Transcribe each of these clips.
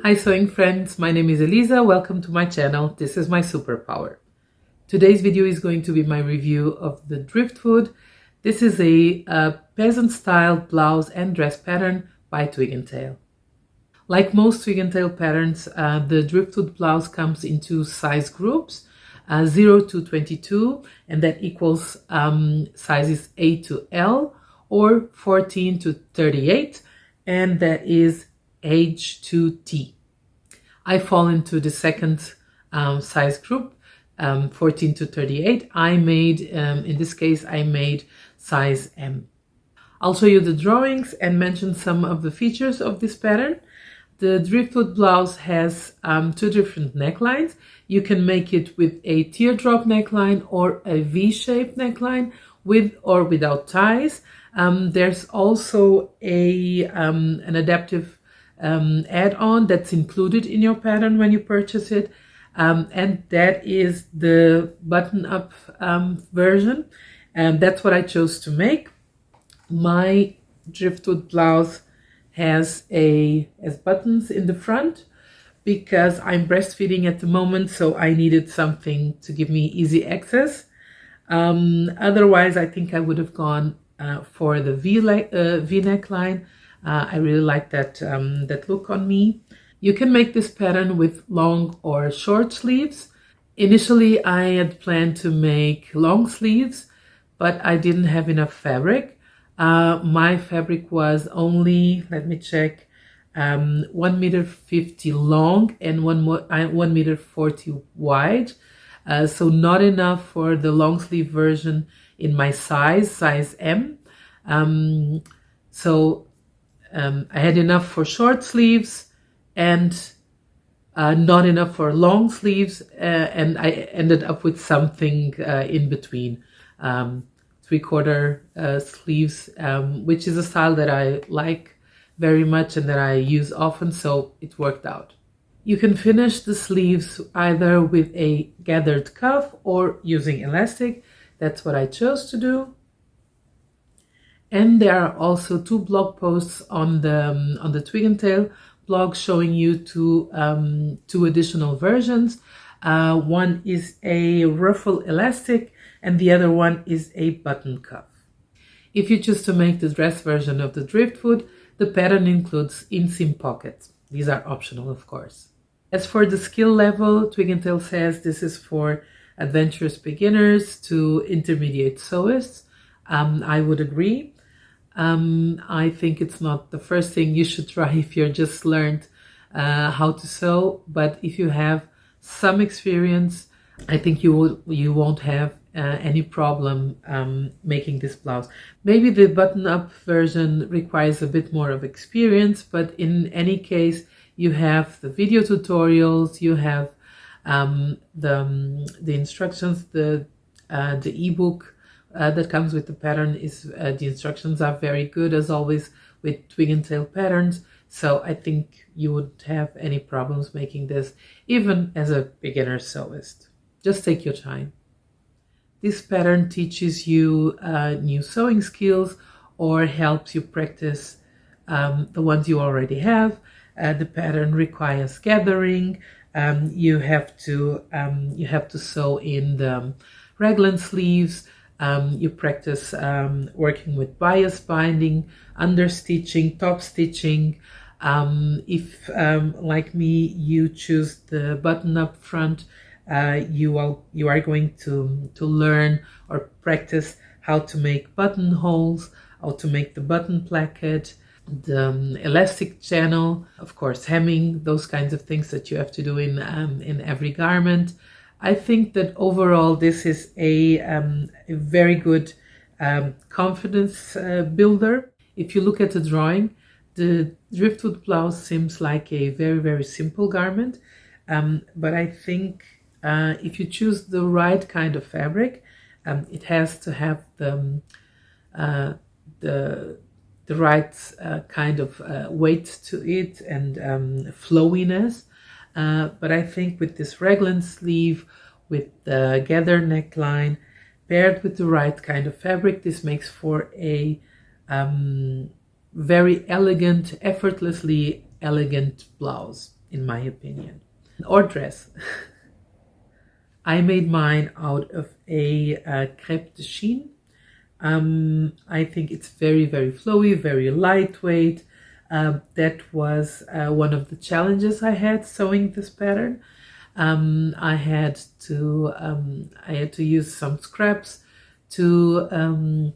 Hi sewing friends, my name is Elisa. Welcome to my channel. This is my superpower. Today's video is going to be my review of the Driftwood. This is a peasant style blouse and dress pattern by Twig Tale. Like most Twig Tale patterns, the Driftwood blouse comes in two size groups, 0 to 22, and that equals sizes A to L, or 14 to 38, and that is H to T. I fall into the second size group, 14 to 38. I made, in this case, I made size M. I'll show you the drawings and mention some of the features of this pattern. The Driftwood blouse has two different necklines. You can make it with a teardrop neckline or a V-shaped neckline with or without ties. There's also an adaptive add-on that's included in your pattern when you purchase it, and that is the button-up version, and that's what I chose to make. My Driftwood blouse has buttons in the front because I'm breastfeeding at the moment, so I needed something to give me easy access. Otherwise, I think I would have gone for the V neckline. I really like that look on me. You can make this pattern with long or short sleeves. Initially, I had planned to make long sleeves, but I didn't have enough fabric. My fabric was only, let me check, 1.50 m long and 1.40 m wide. So not enough for the long sleeve version in my size M. I had enough for short sleeves and not enough for long sleeves, and I ended up with something in between, 3/4 sleeves, which is a style that I like very much and that I use often, so it worked out. You can finish the sleeves either with a gathered cuff or using elastic. That's what I chose to do. And there are also two blog posts on the Twig Tale blog showing you two additional versions. One is a ruffle elastic and the other one is a button cuff. If you choose to make the dress version of the Driftwood, the pattern includes inseam pockets. These are optional, of course. As for the skill level, Twig Tale says this is for adventurous beginners to intermediate sewists. I would agree. I think it's not the first thing you should try if you're just learned how to sew, but if you have some experience, I think you won't have any problem making this blouse. Maybe the button-up version requires a bit more of experience, but in any case, you have the video tutorials, you have the instructions, the ebook that comes with the pattern is the instructions are very good, as always with Twig Tale patterns, so I think you wouldn't have any problems making this even as a beginner sewist. Just take your time. This pattern teaches you new sewing skills or helps you practice the ones you already have. The pattern requires gathering. You have to sew in the raglan sleeves. You practice working with bias binding, understitching, top stitching. If, like me, you choose the button up front, you are going to learn or practice how to make buttonholes, how to make the button placket, the elastic channel, of course, hemming, those kinds of things that you have to do in every garment. I think that overall this is a very good confidence builder. If you look at the drawing, the Driftwood blouse seems like a very, very simple garment, but I think if you choose the right kind of fabric, it has to have the right kind of weight to it and flowiness. But I think with this raglan sleeve, with the gather neckline, paired with the right kind of fabric, this makes for a very elegant, effortlessly elegant blouse. in my opinion. Or dress. I made mine out of a crêpe de chine. I think it's very, very flowy, very lightweight. That was one of the challenges I had sewing this pattern. I had to use some scraps to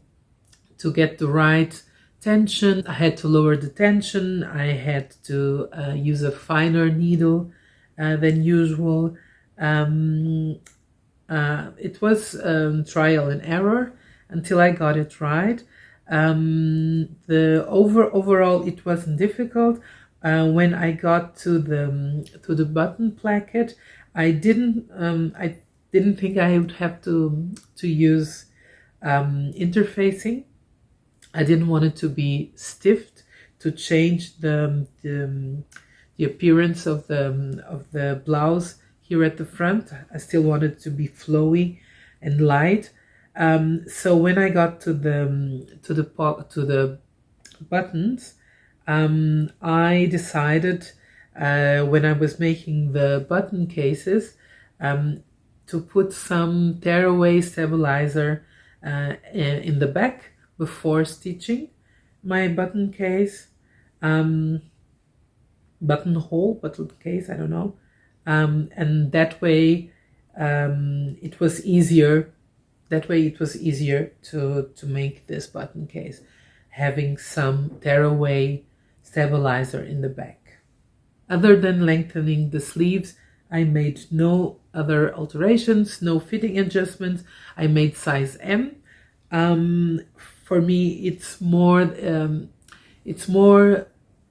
get the right tension. I had to lower the tension. I had to use a finer needle than usual. It was trial and error until I got it right. Overall it wasn't difficult. When I got to the button placket, I didn't think I would have to use interfacing. I didn't want it to be stiffed to change the appearance of the blouse here at the front. I still wanted it to be flowy and light. So when I got to the buttons, I decided when I was making the button cases to put some tearaway stabilizer in the back before stitching my button case, button case, I don't know. And that way it was easier. That way it was easier to make this button case, having some tearaway stabilizer in the back. Other than lengthening the sleeves, I made no other alterations, no fitting adjustments. I made size M. For me, it's more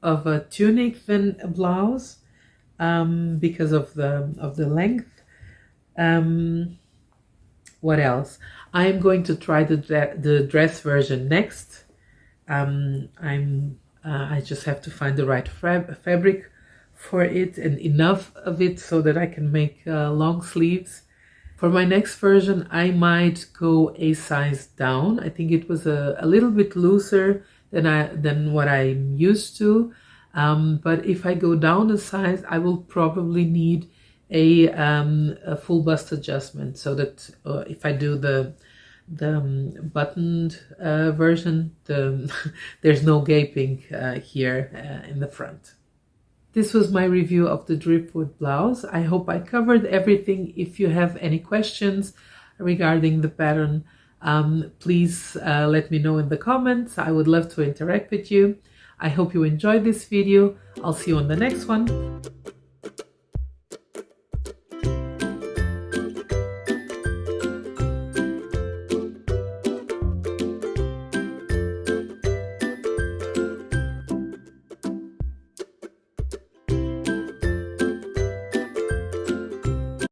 of a tunic than a blouse because of the length. What else? I'm going to try the dress version next. I just have to find the right fabric for it and enough of it so that I can make long sleeves. For my next version, I might go a size down. I think it was a little bit looser than what I'm used to. But if I go down a size, I will probably need a full bust adjustment so that if I do the buttoned version, there's no gaping here in the front. This was my review of the Driftwood blouse. I hope I covered everything. If you have any questions regarding the pattern, please let me know in the comments. I would love to interact with you. I hope you enjoyed this video. I'll see you on the next one.